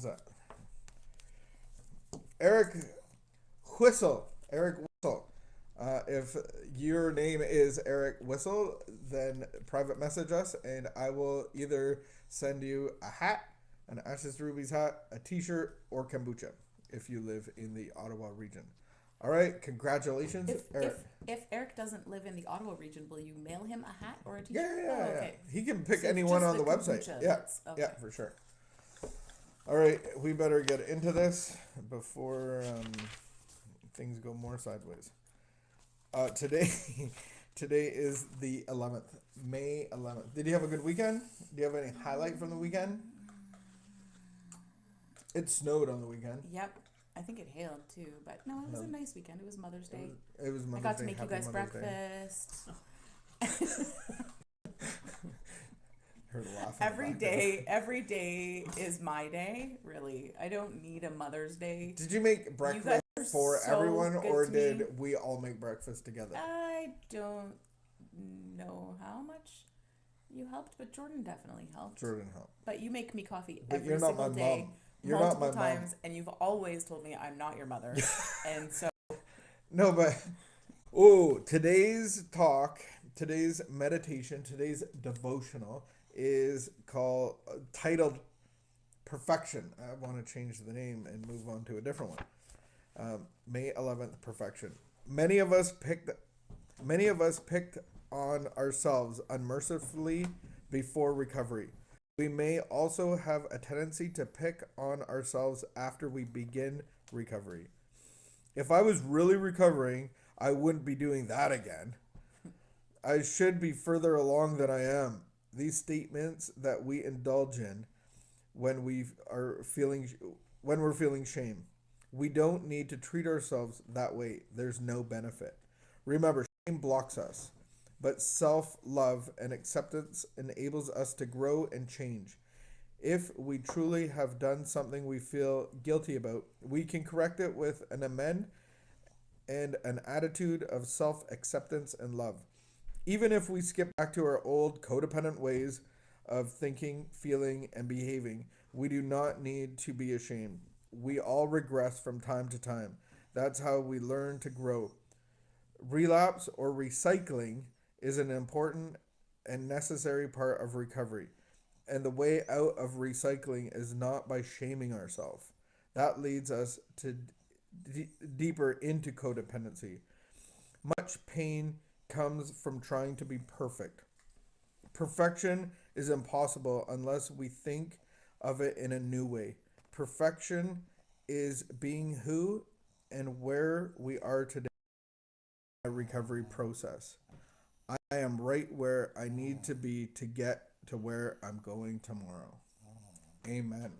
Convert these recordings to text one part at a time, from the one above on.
is that? Eric Whistle. Eric Whistle. If your name is Eric Whistle, then private message us and I will either send you a hat, an Ashes to Rubies hat, a t-shirt, or kombucha if you live in the Ottawa region. All right, congratulations, Eric. If Eric doesn't live in the Ottawa region, will you mail him a hat or a t-shirt? Yeah. Okay. He can pick So anyone just on the website. Yeah, okay. yeah, for sure. All right, we better get into this before things go more sideways. Today, today is the 11th, May 11th. Did you have a good weekend? Do you have any highlight from the weekend? It snowed on the weekend. Yep. I think it hailed too, but no, it was a nice weekend. It was Mother's Day. It was Mother's Day. I got to make you Happy guys Mother's breakfast. Heard a laugh. Every day is my day, really. I don't need a Mother's Day. Did you make breakfast for so everyone, or to did me. we all make breakfast together? I don't know how much you helped, but Jordan definitely helped. Jordan helped. But you make me coffee But every you're not single my day, mom. You're multiple not my mom. times, and you've always told me I'm not your mother. And so No, but today's talk, today's meditation, today's devotional is titled Perfection. I want to change the name and move on to a different one. May 11th, Perfection. Many of us picked on ourselves unmercifully before recovery. We may also have a tendency to pick on ourselves after we begin recovery. If I was really recovering, I wouldn't be doing that again. I should be further along than I am. These statements that we indulge in when we're feeling shame. We don't need to treat ourselves that way. There's no benefit. Remember, shame blocks us, but self-love and acceptance enables us to grow and change. If we truly have done something we feel guilty about, we can correct it with an amend and an attitude of self-acceptance and love. Even if we skip back to our old codependent ways of thinking, feeling, and behaving, we do not need to be ashamed. We all regress from time to time. That's how we learn to grow. Relapse or recycling is an important and necessary part of recovery. And the way out of recycling is not by shaming ourselves. That leads us to deeper into codependency. Much pain comes from trying to be perfect. Perfection is impossible unless we think of it in a new way. Perfection is being who and where we are today in a recovery process. I am right where I need to be to get to where I'm going tomorrow. Amen.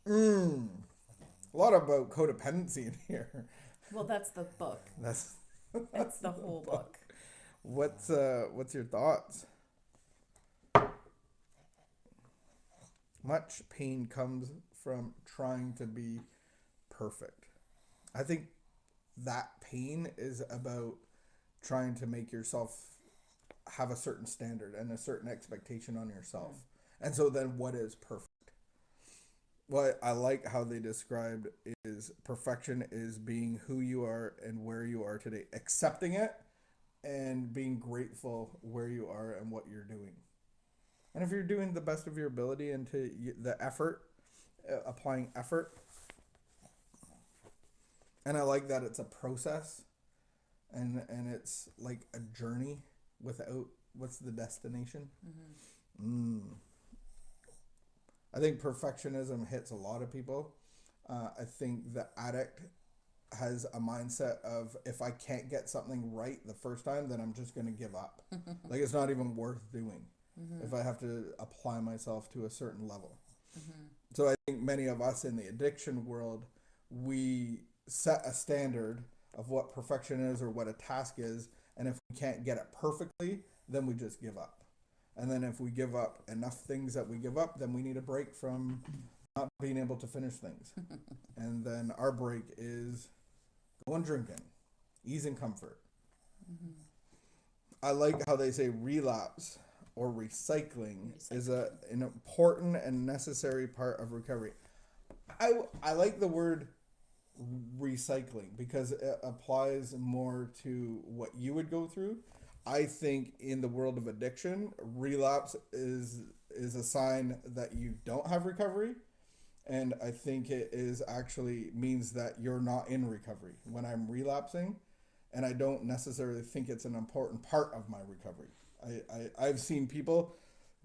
A lot about codependency in here. well, that's the book. That's The whole book. What's your thoughts? Much pain comes from trying to be perfect. I think that pain is about trying to make yourself have a certain standard and a certain expectation on yourself. And so then what is perfect? What I like how they described is perfection is being who you are and where you are today, accepting it and being grateful where you are and what you're doing. And if you're doing the best of your ability into the effort, applying effort, and I like that it's a process and it's like a journey without what's the destination. I think perfectionism hits a lot of people. I think the addict has a mindset of if I can't get something right the first time, then I'm just going to give up. Like it's not even worth doing if I have to apply myself to a certain level. So I think many of us in the addiction world, we set a standard of what perfection is or what a task is, and if we can't get it perfectly, then we just give up. And then if we give up enough things that we give up, then we need a break from not being able to finish things. And then our break is going drinking, ease and comfort. I like how they say relapse or recycling is an important and necessary part of recovery. I like the word recycling because it applies more to what you would go through. I think in the world of addiction, relapse is a sign that you don't have recovery, and I think it is actually means that you're not in recovery when I'm relapsing, and I don't necessarily think it's an important part of my recovery. I've seen people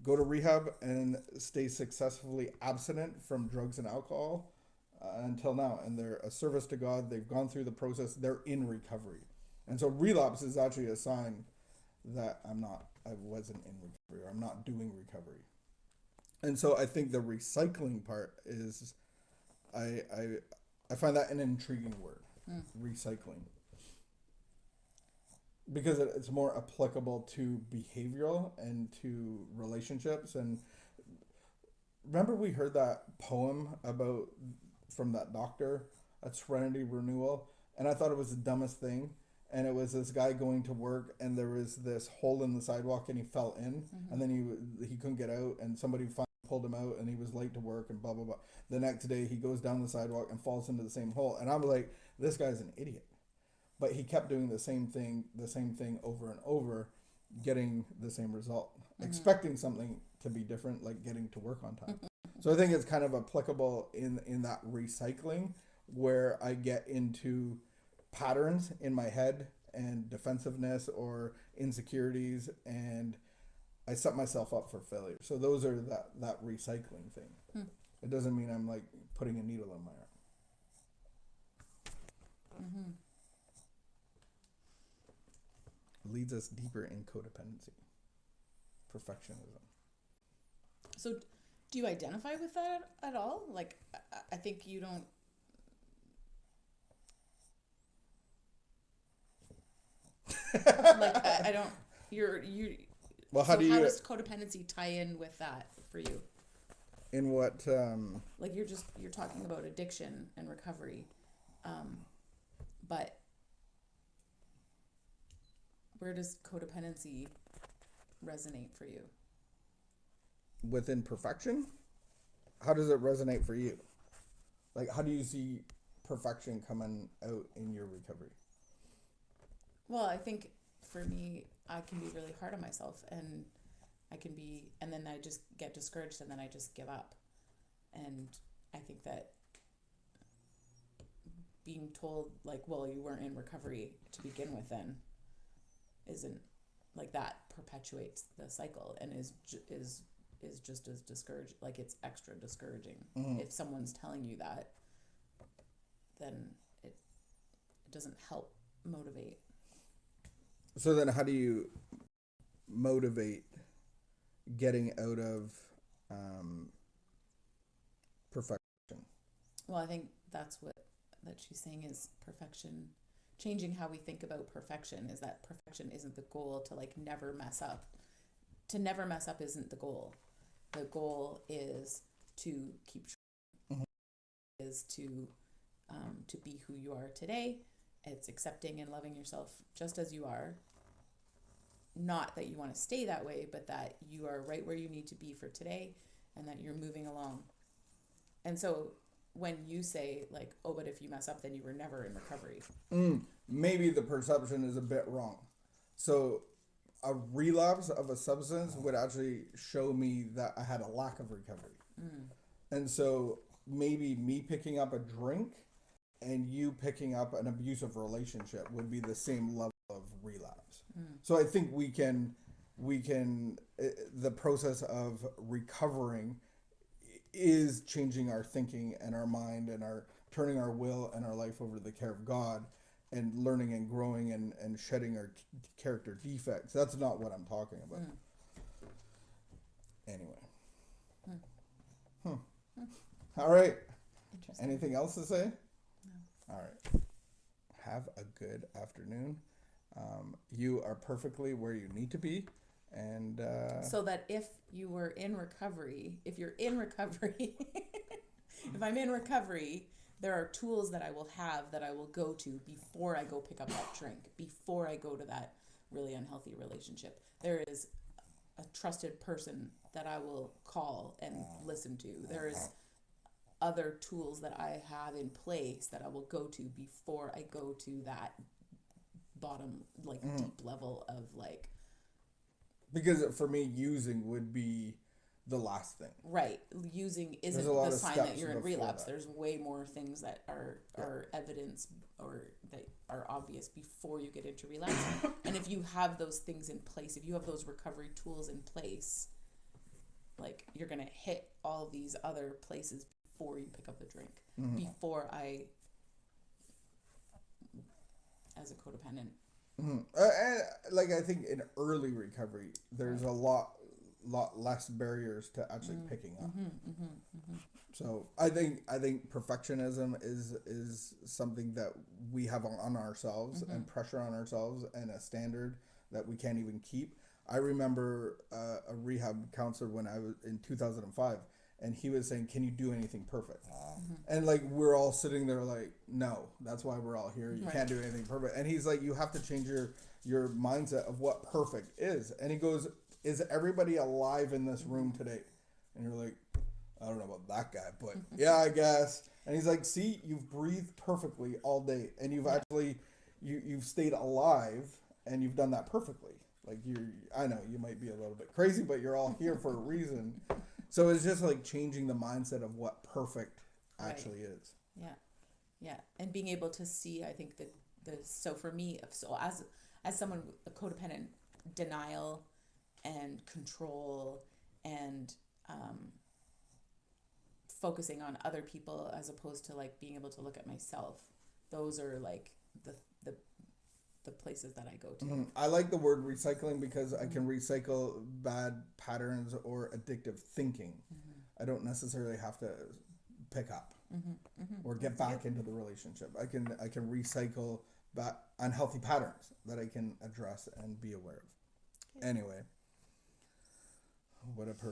go to rehab and stay successfully abstinent from drugs and alcohol until now, and they're a service to God. They've gone through the process. They're in recovery, and so relapse is actually a sign that I wasn't in recovery, or I'm not doing recovery. And so I think the recycling part is, I I, I find that an intriguing word, recycling, because it's more applicable to behavioral and to relationships. And remember we heard that poem about from that doctor at Serenity Renewal, and I thought it was the dumbest thing. And it was this guy going to work, and there was this hole in the sidewalk, and he fell in, and then he couldn't get out, and somebody finally pulled him out, and he was late to work, and blah blah blah. The next day, he goes down the sidewalk and falls into the same hole, and I'm like, this guy's an idiot. But he kept doing the same thing over and over, getting the same result, expecting something to be different, like getting to work on time. So I think it's kind of applicable in that recycling, where I get into patterns in my head and defensiveness or insecurities, and I set myself up for failure. So those are that recycling thing. It doesn't mean I'm like putting a needle in my arm. Leads us deeper in codependency, perfectionism. So, do you identify with that at all? Like, I think you don't. Like, I don't. You. Well, how does codependency tie in with that for you? In what? Like, you're talking about addiction and recovery, but where does codependency resonate for you? Within perfection? How does it resonate for you? Like, how do you see perfection coming out in your recovery? Well, I think for me, I can be really hard on myself, and and then I just get discouraged, and then I just give up. And I think that being told, like, well, you weren't in recovery to begin with, then isn't, like, that perpetuates the cycle and is just as discouraging. Like, it's extra discouraging. If someone's telling you that, then it doesn't help motivate. So then how do you motivate getting out of perfection? Well, I think that's what that she's saying is perfection. Changing how we think about perfection is that perfection isn't the goal, to like never mess up. To never mess up isn't the goal. The goal is to keep trying, is to be who you are today. It's accepting and loving yourself just as you are. Not that you want to stay that way, but that you are right where you need to be for today, and that you're moving along. And so when you say, like, oh, but if you mess up, then you were never in recovery. Maybe the perception is a bit wrong. So a relapse of a substance would actually show me that I had a lack of recovery. And so maybe me picking up a drink and you picking up an abusive relationship would be the same level of relapse. So I think we can the process of recovering is changing our thinking and our mind and our turning our will and our life over to the care of God, and learning and growing and shedding our character defects. That's not what I'm talking about. Anyway. All right. Anything else to say? No. All right. Have a good afternoon. You are perfectly where you need to be. And so that if you're in recovery, if I'm in recovery, there are tools that I will have, that I will go to before I go pick up that drink, before I go to that really unhealthy relationship. There is a trusted person that I will call and listen to. There is other tools that I have in place that I will go to before I go to that bottom, like deep level of like. Because for me, using would be the last thing. Right. Using isn't the sign that you're in relapse. There's way more things that are evidence or that are obvious before you get into relapse. And if you have those things in place, if you have those recovery tools in place, like you're going to hit all these other places before you pick up the drink. Before I, as a codependent. And like I think in early recovery, there's a lot less barriers to actually picking up. So I think perfectionism is something that we have on ourselves and pressure on ourselves and a standard that we can't even keep. I remember a rehab counselor when I was in 2005, and he was saying, "Can you do anything perfect?" And like we're all sitting there like, "No, that's why we're all here. You can't do anything perfect." And he's like, "You have to change your mindset of what perfect is." And he goes, "Is everybody alive in this room today?" And you're like, "I don't know about that guy, but yeah, I guess." And he's like, "See, you've breathed perfectly all day, and you've actually you've stayed alive, and you've done that perfectly. Like I know you might be a little bit crazy, but you're all here for a reason." So it's just like changing the mindset of what perfect actually is. Yeah, and being able to see, I think so for me, so as someone with a codependent, denial and control and focusing on other people as opposed to like being able to look at myself, those are like the places that I go to. I like the word recycling because I can recycle bad patterns or addictive thinking. I don't necessarily have to pick up or get back into the relationship. I can recycle unhealthy patterns that I can address and be aware of. Anyway, what a perfect